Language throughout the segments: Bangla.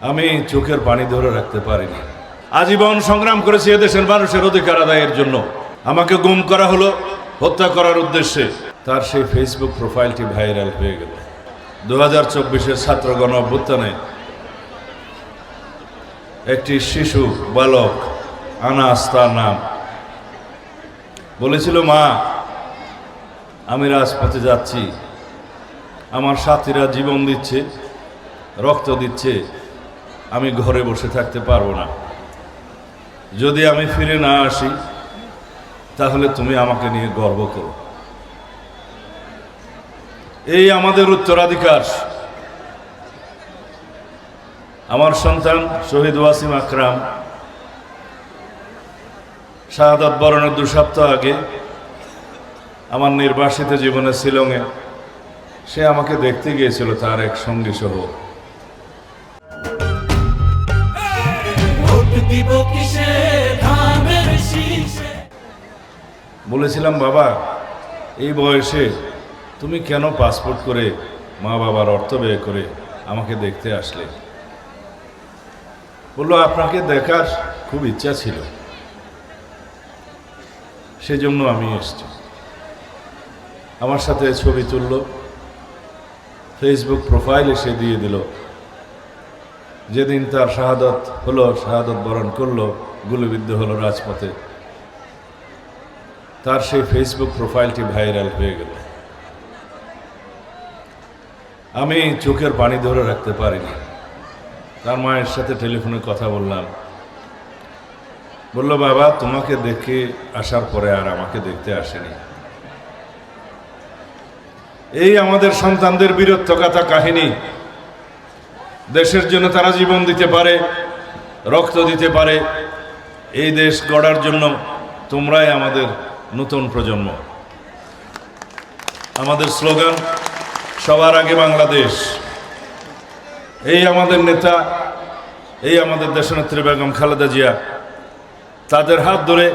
আমি চোখের পানি ধরে রাখতে পারিনি। আজীবন সংগ্রাম করেছি এদেশের মানুষের অধিকার আদায়ের জন্য। আমাকে গুম করা হলো হত্যা করার উদ্দেশ্যে। তার সেই ফেসবুক প্রোফাইলটি ভাইরাল হয়ে গেল। 2024-এর ছাত্র গণ অভ্যুত্থানে একটি শিশু বালক আনাস তার নাম বলেছিল, মা আমি রাজপথে যাচ্ছি, আমার সাথীরা জীবন দিচ্ছে, রক্ত দিচ্ছে, আমি ঘরে বসে থাকতে পারবো না। যদি আমি ফিরে না আসি তাহলে তুমি আমাকে নিয়ে গর্ব করো। এই আমাদের উত্তরাধিকার। আমার সন্তান শহীদ ওয়াসিম আকরাম শাহাদাত বরণের 2 সপ্তাহ আগে আমার নির্বাসিত জীবনে শিলংয়ে সে আমাকে দেখতে গিয়েছিল তার এক সঙ্গী সহ। বলেছিলাম, বাবা এই বয়সে তুমি কেন পাসপোর্ট করে মা বাবার অর্থ ব্যয় করে আমাকে দেখতে আসলে? বললো, আপনাকে দেখার খুব ইচ্ছা ছিল, সেজন্য আমি এসেছি। আমার সাথে ছবি তুলল, ফেসবুক প্রোফাইলে সে দিয়ে দিল। যেদিন তার শাহাদত হলো, শাহাদত বরণ করলো, গুলিবিদ্ধ হলো রাজপথে, তার সেই ফেসবুক প্রোফাইলটি ভাইরাল হয়ে গেল। আমি চোখের পানি ধরে রাখতে পারিনি। তার মায়ের সাথে টেলিফোনে কথা বললাম। বলল, বাবা তোমাকে দেখে আসার পরে আর আমাকে দেখতে আসেনি। এই আমাদের সন্তানদের বীরত্বগাথা কাহিনী। দেশের জন্য তারা জীবন দিতে পারে, রক্ত দিতে পারে। এই দেশ গড়ার জন্য তোমরাই আমাদের নতুন প্রজন্ম। আমাদের স্লোগান সবার আগে বাংলাদেশ। এই আমাদের নেতা, এই আমাদের দেশনেত্রী বেগম খালেদা জিয়া, তাদের হাত ধরে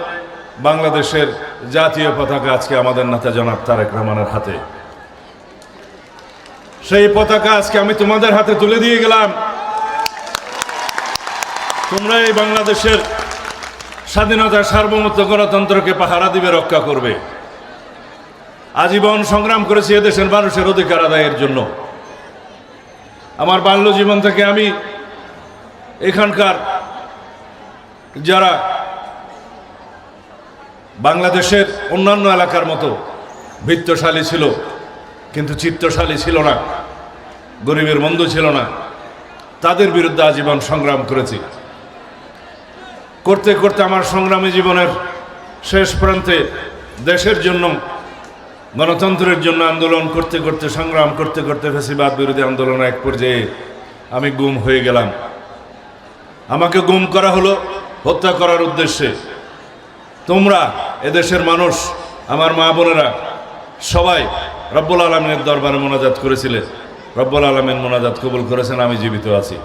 বাংলাদেশের জাতীয় পতাকা আজকে আমাদের নেতা জনাব তারেক রহমানের হাতে। সেই পতাকা আজকে আমি তোমাদের হাতে তুলে দিয়ে গেলাম। তোমরা এই বাংলাদেশের স্বাধীনতা, সার্বভৌমত্ব, গণতন্ত্রকে পাহারা দিবে, রক্ষা করবে। আজীবন সংগ্রাম করেছি এদেশের মানুষের অধিকার আদায়ের জন্য। আমার বাল্য জীবন থেকে আমি এখানকার যারা বাংলাদেশের অন্যান্য এলাকার মতো বৃত্তশালী ছিল কিন্তু চিত্তশালী ছিল না, গরিবের বন্ধু ছিল না, তাদের বিরুদ্ধে আজীবন সংগ্রাম করেছি। করতে করতে আমার সংগ্রামী জীবনের শেষ প্রান্তে দেশের জন্য, গণতন্ত্রের জন্য আন্দোলন করতে করতে, সংগ্রাম করতে করতে ফ্যাসিবাদ বিরোধী আন্দোলনের এক পর্যায়ে আমি গুম হয়ে গেলাম। আমাকে গুম করা হলো হত্যা করার উদ্দেশ্যে। তোমরা এদেশের মানুষ, আমার মা বোনেরা সবাই রব্বুল আলামিনের দরবারে মোনাজাত করেছিলে। রব্বুল আলামিন মোনাজাত কবুল করেছেন, আমি জীবিত আছি।